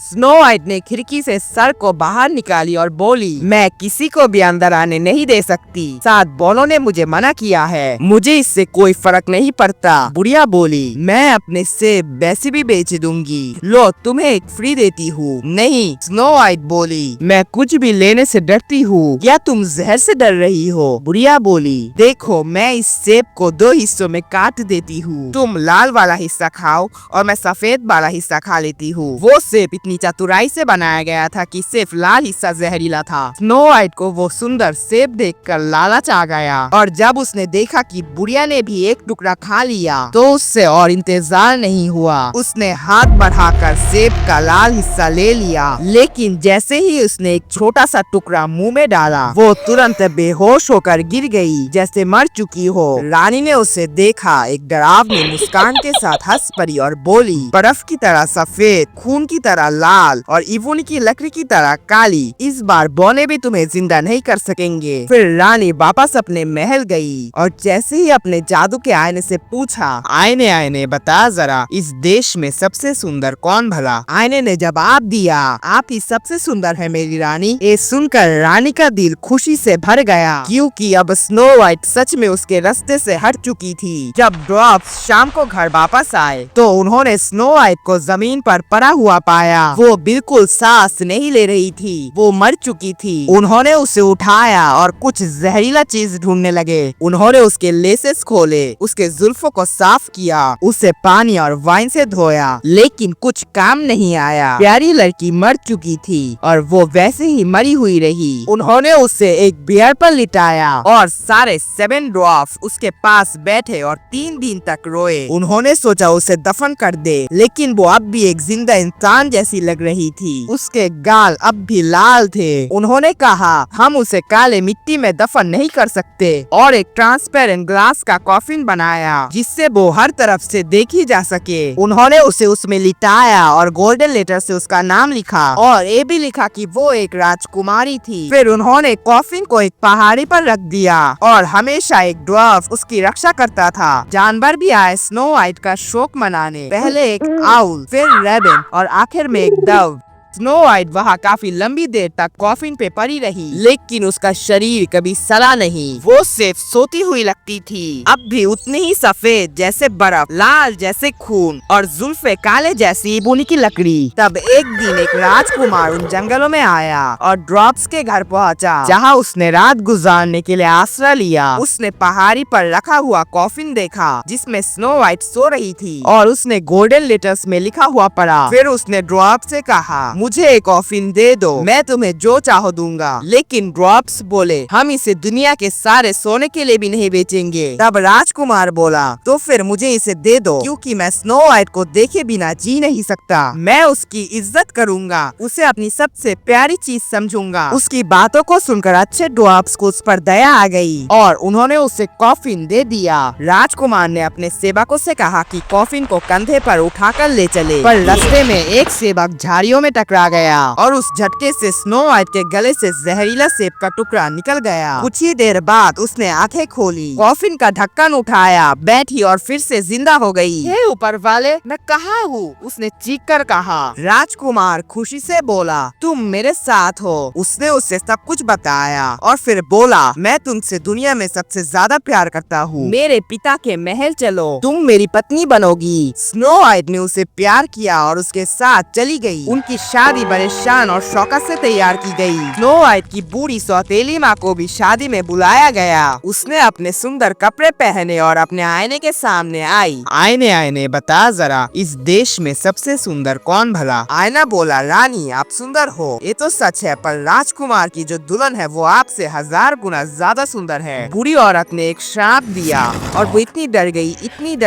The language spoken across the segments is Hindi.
स्नो वाइट ने खिड़की से सर को बाहर निकाली और बोली, मैं किसी को भी अंदर आने नहीं दे सकती। 7 बॉलों ने मुझे मना किया है, मुझे इससे कोई फर्क नहीं पड़ता। बुढ़िया बोली, मैं अपने सेब वैसे भी बेच दूंगी, लो तुम्हें एक फ्री देती हूँ। नहीं, स्नो वाइट बोली, मैं कुछ भी लेने से डरती हूँ, क्या तुम जहर से डर रही हो? बुढ़िया बोली, देखो मैं इस सेब को 2 हिस्सों में काट देती हूँ, तुम लाल वाला हिस्सा खाओ और मैं सफेद वाला हिस्सा खा लेती हूँ। वो सेब इतनी चतुराई से बनाया गया था कि सिर्फ लाल हिस्सा जहरीला था। स्नो वाइट को वो सुंदर सेब देखकर लालच आ गया और जब उसने देखा कि बुढ़िया ने भी एक टुकड़ा खा लिया तो उससे और इंतजार नहीं हुआ। उसने हाथ बढ़ाकर सेब का लाल हिस्सा ले लिया, लेकिन जैसे ही उसने एक छोटा सा टुकड़ा मुंह में डाला वो तुरंत बेहोश होकर गिर गई, जैसे मर चुकी हो। रानी ने उसे देखा, एक डरावनी मुस्कान के साथ हंस पड़ी और बोली, बर्फ की तरह सफेद, खून की तरह लाल और इवोनी की लकड़ी की तरह काली, इस बार बौने भी तुम्हें जिंदा नहीं कर सकेंगे। फिर रानी वापस अपने महल गई और जैसे ही अपने जादू के आईने से पूछा, आईने आईने बता जरा इस देश में सबसे सुंदर कौन भला? आईने ने जवाब दिया, आप ही सबसे सुंदर है मेरी रानी। ये सुनकर रानी का दिल खुशी से भर गया, क्योंकि अब स्नो वाइट सच में उसके रास्ते से हट चुकी थी। जब ड्रॉप्स शाम को घर वापस आए तो उन्होंने स्नो वाइट को जमीन पर पड़ा हुआ पाया। वो बिल्कुल सांस नहीं ले रही थी, वो मर चुकी थी। उन्होंने उसे उठाया और कुछ जहरीला चीज ढूंढने लगे। उन्होंने उसके लेसेस खोले, उसके जुल्फों को साफ किया, उसे पानी और वाइन से धोया, लेकिन कुछ काम नहीं आया। प्यारी लड़की मर चुकी थी और वो वैसे ही मरी हुई रही। उन्होंने उसे एक बियर पर लिटाया और सारे 7 ड्वार्फ उसके पास बैठे और 3 दिन तक रोए। उन्होंने सोचा उसे दफन कर दे, लेकिन वो अब भी एक जिंदा इंसान जैसी लग रही थी। उसके गाल अब भी लाल थे। उन्होंने कहा, हम उसे काले मिट्टी में दफन नहीं कर सकते, और एक ट्रांसपेरेंट ग्लास का कॉफिन बनाया जिससे वो हर तरफ से देखी जा सके। उन्होंने उसे उसमें लिटाया और गोल्डन लेटर से उसका नाम लिखा और ये भी लिखा कि वो एक राजकुमारी थी। फिर उन्होंने कॉफिन को एक पहाड़ी पर रख दिया और हमेशा एक ड्वार्फ उसकी रक्षा करता था। जानवर भी आए स्नो वाइट का शोक मनाने, पहले एक आउल, फिर रेबिन और आखिर में एक डव। स्नो वाइट वहाँ काफी लंबी देर तक कॉफिन पे पड़ी रही, लेकिन उसका शरीर कभी सड़ा नहीं। वो सिर्फ सोती हुई लगती थी, अब भी उतनी ही सफेद जैसे बर्फ, लाल जैसे खून और जुल्फे काले जैसी इबोनी की लकड़ी। तब एक दिन एक राजकुमार उन जंगलों में आया और ड्रॉप्स के घर पहुँचा, जहाँ उसने रात गुजारने के लिए आसरा लिया। उसने पहाड़ी पर रखा हुआ कॉफिन देखा जिसमें स्नो वाइट सो रही थी और उसने गोल्डन लेटर्स में लिखा हुआ पढ़ा। फिर उसने ड्रॉप से कहा, मुझे एक कॉफिन दे दो, मैं तुम्हें जो चाहो दूंगा। लेकिन ड्रॉप्स बोले, हम इसे दुनिया के सारे सोने के लिए भी नहीं बेचेंगे। तब राजकुमार बोला, तो फिर मुझे इसे दे दो, क्योंकि मैं स्नो वाइट को देखे बिना जी नहीं सकता। मैं उसकी इज्जत करूंगा, उसे अपनी सबसे प्यारी चीज समझूंगा। उसकी बातों को सुनकर अच्छे ड्रॉप्स को उस पर दया आ गई और उन्होंने उसे कॉफिन दे दिया। राजकुमार ने अपने सेवकों से कहा कि कॉफिन को कंधे पर उठाकर ले चले, पर रास्ते में एक सेवक झाड़ियों में टकरा गया और उस झटके से स्नो वाइट के गले से जहरीला सेब का टुकड़ा निकल गया। कुछ ही देर बाद उसने आंखें खोली, कॉफिन का ढक्कन उठाया, बैठी और फिर से जिंदा हो गई। हे ऊपर वाले, मैं कहाँ हूँ? उसने चीख कर कहा। राजकुमार खुशी से बोला, तुम मेरे साथ हो। उसने उसे सब कुछ बताया और फिर बोला, मैं तुमसे दुनिया में सबसे ज्यादा प्यार करता हूँ, मेरे पिता के महल चलो, तुम मेरी पत्नी बनोगी। स्नो वाइट ने उसे प्यार किया और उसके साथ चली गई। उनकी शादी बड़े शान और शौकत से तैयार की गई। स्नो वाइट की बूढ़ी सौतेली माँ को भी शादी में बुलाया गया। उसने अपने सुंदर कपड़े पहने और अपने आईने के सामने आई। आईने आईने बता जरा इस देश में सबसे सुंदर कौन भला? आईना बोला, रानी आप सुंदर हो, ये तो सच है, पर राजकुमार की जो दुल्हन है वो आपसे 1000 गुना ज्यादा सुंदर है। बूढ़ी औरत ने एक श्राप दिया और वो इतनी डर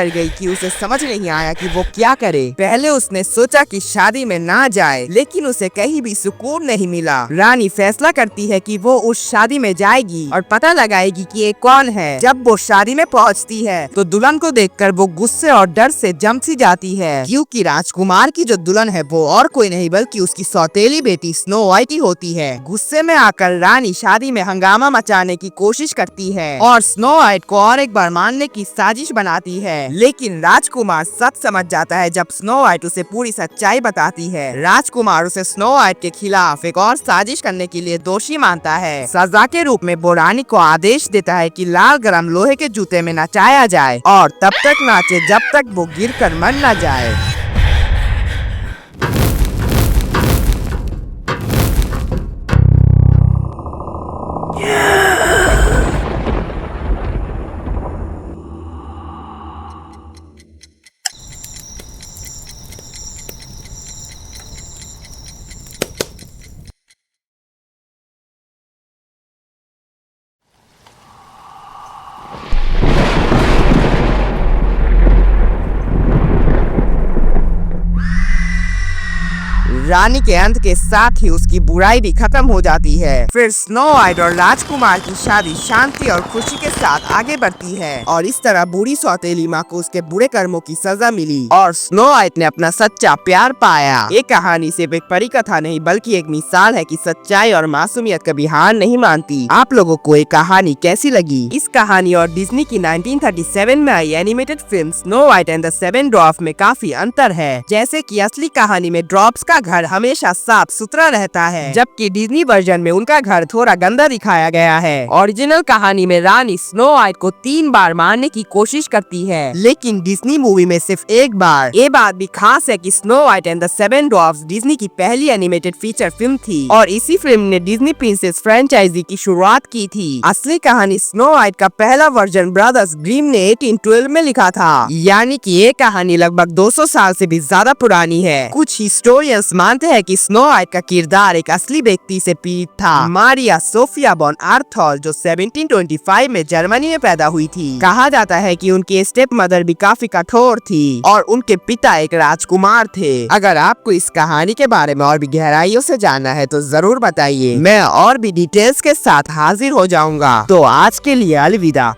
गई कि उसे समझ नहीं आया कि वो क्या करे। पहले उसने सोचा कि शादी में ना जाए, लेकिन उसे कहीं भी सुकून नहीं मिला। रानी फैसला करती है कि वो उस शादी में जाएगी और पता लगाएगी कि ये कौन है। जब वो शादी में पहुंचती है तो दुल्हन को देखकर वो गुस्से और डर से जम सी जाती है, क्योंकि राजकुमार की जो दुल्हन है वो और कोई नहीं बल्कि उसकी सौतेली बेटी स्नो वाइट ही होती है। गुस्से में आकर रानी शादी में हंगामा मचाने की कोशिश करती है और स्नो वाइट को और एक बार मारने की साजिश बनाती है, लेकिन राजकुमार सब समझ जाता है जब स्नो वाइट उसे पूरी सच्चाई बताती है। राजकुमार राजकुमार उसे स्नो वाइट के खिलाफ एक और साजिश करने के लिए दोषी मानता है। सजा के रूप में वो रानी को आदेश देता है कि लाल गरम लोहे के जूते में नचाया जाए और तब तक नाचे जब तक वो गिरकर मर न जाए। रानी के अंत के साथ ही उसकी बुराई भी खत्म हो जाती है। फिर स्नो वाइट और राजकुमार की शादी शांति और खुशी के साथ आगे बढ़ती है और इस तरह बूढ़ी सौतेली माँ को उसके बुरे कर्मों की सजा मिली और स्नो वाइट ने अपना सच्चा प्यार पाया। ये कहानी सिर्फ एक परी कथा नहीं बल्कि एक मिसाल है कि सच्चाई और मासूमियत कभी हार नहीं मानती। आप लोगों को ये कहानी कैसी लगी? इस कहानी और डिज्नी की 1937 में आई animated film snow white and the seven dwarf में काफी अंतर है। जैसे कि असली कहानी में ड्वार्फ्स का घर हमेशा साफ सुथरा रहता है, जबकि डिज्नी वर्जन में उनका घर थोड़ा गंदा दिखाया गया है। ओरिजिनल कहानी में रानी स्नो वाइट को 3 बार मारने की कोशिश करती है, लेकिन डिज्नी मूवी में सिर्फ एक बार। ये बात भी खास है कि snow white and the seven dwarfs Disney की पहली एनिमेटेड फीचर फिल्म थी और इसी फिल्म ने डिज्नी प्रिंसेस फ्रेंचाइजी की शुरुआत की थी। असली कहानी स्नो वाइट का पहला वर्जन ब्रदर्स ग्रीम ने 1812 में लिखा था, यानी कि ये कहानी लगभग 200 साल से भी ज्यादा पुरानी है। कुछ हिस्टोरियंस मानते हैं कि स्नो वाइट का किरदार एक असली व्यक्ति से पीड़ित था, मारिया सोफिया बॉन आर्थोल, जो 1725 में जर्मनी में पैदा हुई थी। कहा जाता है कि उनकी स्टेप मदर भी काफी कठोर थी और उनके पिता एक राजकुमार थे। अगर आपको इस कहानी के बारे में और भी गहराइयों से जानना है तो जरूर बताइए, मैं और भी डिटेल्स के साथ हाजिर हो जाऊंगा। तो आज के लिए अलविदा।